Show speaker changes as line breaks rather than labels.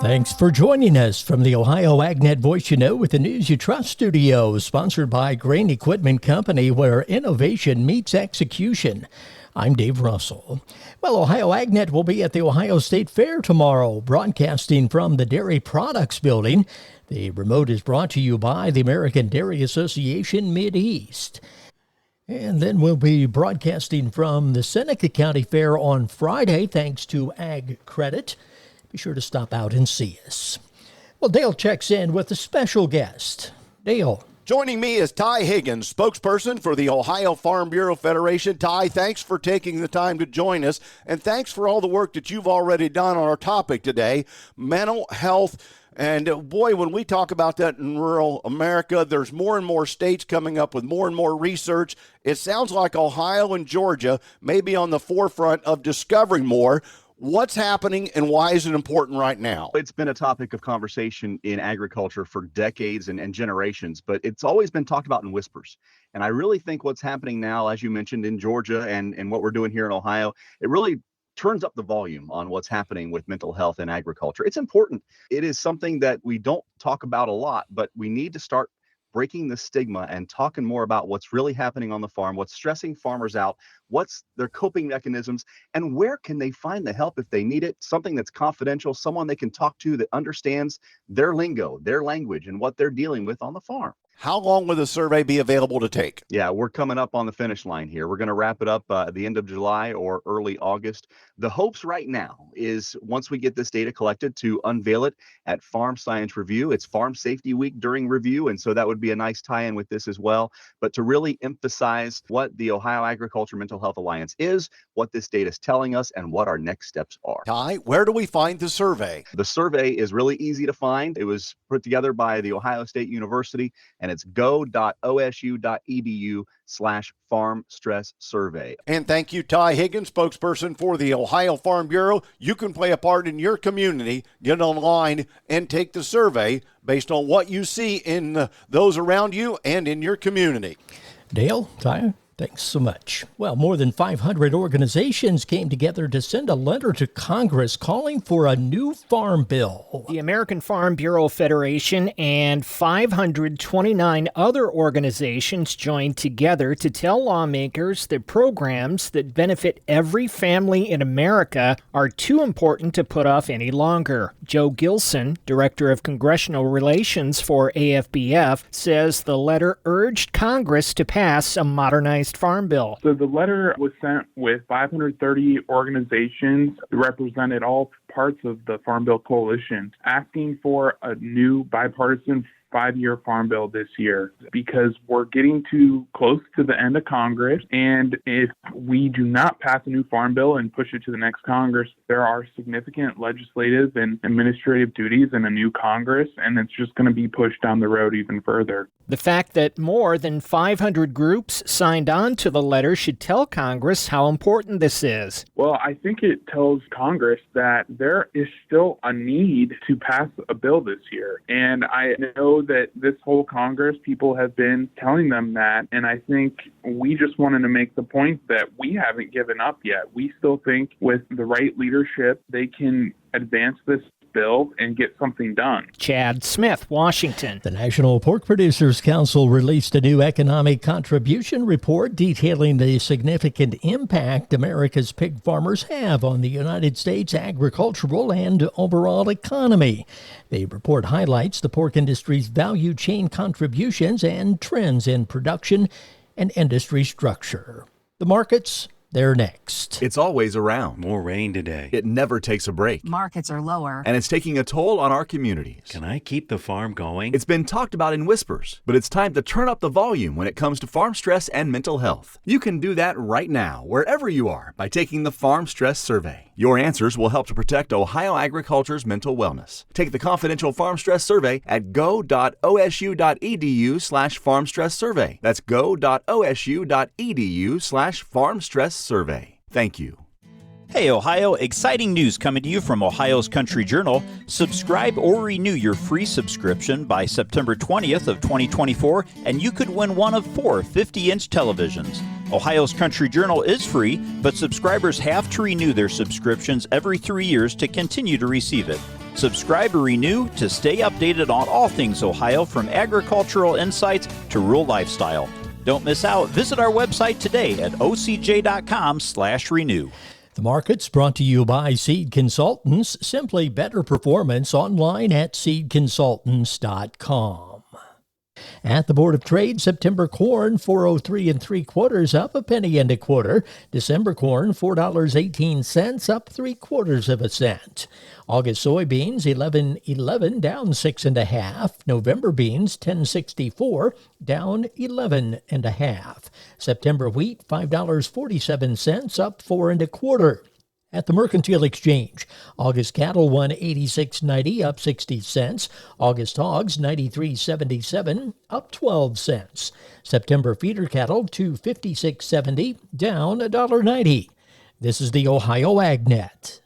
Thanks for joining us from the Ohio AgNet Voice You Know with the News You Trust studio, sponsored by Grain Equipment Company, where innovation meets execution. I'm Dave Russell. Well, Ohio AgNet will be at the Ohio State Fair tomorrow, broadcasting from the Dairy Products Building. The remote is brought to you by the American Dairy Association Mideast. And then we'll be broadcasting from the Seneca County Fair on Friday, thanks to Ag Credit. Be sure to stop out and see us. Well, Dale checks in with a special guest. Dale.
Joining me is Ty Higgins, spokesperson for the Ohio Farm Bureau Federation. Ty, thanks for taking the time to join us, and thanks for all the work that you've already done on our topic today, mental health. And boy, when we talk about that in rural America, there's more and more states coming up with more and more research. It sounds like Ohio and Georgia may be on the forefront of discovering more. What's happening and why is it important right now?
It's been a topic of conversation in agriculture for decades and generations, but it's always been talked about in whispers. And I really think what's happening now, as you mentioned, in Georgia and what we're doing here in Ohio, it really turns up the volume on what's happening with mental health in agriculture. It's important. It is something that we don't talk about a lot, but we need to start breaking the stigma and talking more about what's really happening on the farm, what's stressing farmers out, what's their coping mechanisms, and where can they find the help if they need it, something that's confidential, someone they can talk to that understands their lingo, their language, and what they're dealing with on the farm.
How long will the survey be available to take?
Yeah, we're coming up on the finish line here. We're going to wrap it up at the end of July or early August. The hopes right now is once we get this data collected to unveil it at Farm Science Review. It's Farm Safety Week during review, and so that would be a nice tie-in with this as well. But to really emphasize what the Ohio Agriculture Mental Health Alliance is, what this data is telling us, and what our next steps are.
Ty, where do we find the survey?
The survey is really easy to find. It was put together by the Ohio State University, and it's go.osu.edu/farm stress survey.
And thank you, Ty Higgins, spokesperson for the Ohio Farm Bureau. You can play a part in your community. Get online and take the survey based on what you see in those around you and in your community.
Dale, Ty, thanks so much. Well, more than 500 organizations came together to send a letter to Congress calling for a new farm bill.
The American Farm Bureau Federation and 529 other organizations joined together to tell lawmakers that programs that benefit every family in America are too important to put off any longer. Joe Gilson, Director of Congressional Relations for AFBF, says the letter urged Congress to pass a modernized farm bill.
So the letter was sent with 530 organizations that represented all parts of the Farm Bill Coalition, asking for a new bipartisan 5-year farm bill this year, because we're getting too close to the end of Congress. And if we do not pass a new farm bill and push it to the next Congress, there are significant legislative and administrative duties in a new Congress, and it's just going to be pushed down the road even further.
The fact that more than 500 groups signed on to the letter should tell Congress how important this is.
Well, I think it tells Congress that there is still a need to pass a bill this year. And I know that this whole Congress, people have been telling them that. And I think we just wanted to make the point that we haven't given up yet. We still think with the right leadership, they can advance this bill and get something done.
Chad Smith, Washington.
The National Pork Producers Council released a new economic contribution report detailing the significant impact America's pig farmers have on the United States agricultural and overall economy. The report highlights the pork industry's value chain contributions and trends in production and industry structure. The markets, they're next.
It's always around.
More rain today.
It never takes a break.
Markets are lower.
And it's taking a toll on our communities.
Can I keep the farm going?
It's been talked about in whispers, but it's time to turn up the volume when it comes to farm stress and mental health. You can do that right now, wherever you are, by taking the Farm Stress Survey. Your answers will help to protect Ohio agriculture's mental wellness. Take the confidential Farm Stress Survey at go.osu.edu/farm stress survey. That's go.osu.edu/farm stress survey. Thank you.
Hey Ohio, exciting news coming to you from Ohio's Country Journal. Subscribe or renew your free subscription by September 20th of 2024 and you could win one of 4 50-inch televisions. Ohio's Country Journal is free, but subscribers have to renew their subscriptions every 3 years to continue to receive it. Subscribe or renew to stay updated on all things Ohio, from agricultural insights to rural lifestyle. Don't miss out. Visit our website today at ocj.com/renew.
The market's brought to you by Seed Consultants. Simply better performance online at seedconsultants.com. At the Board of Trade, September corn 403 3/4, up a penny and a quarter. December corn $4.18, up 3/4 cent. August soybeans 11.11, down 6 1/2. November beans 10.64, down 11 1/2. September wheat $5.47, up 4 1/4. At the Mercantile Exchange, August cattle 186.90, up 60 cents. August hogs 93.77, up 12 cents. September feeder cattle 256.70, down $1.90. This is the Ohio AgNet.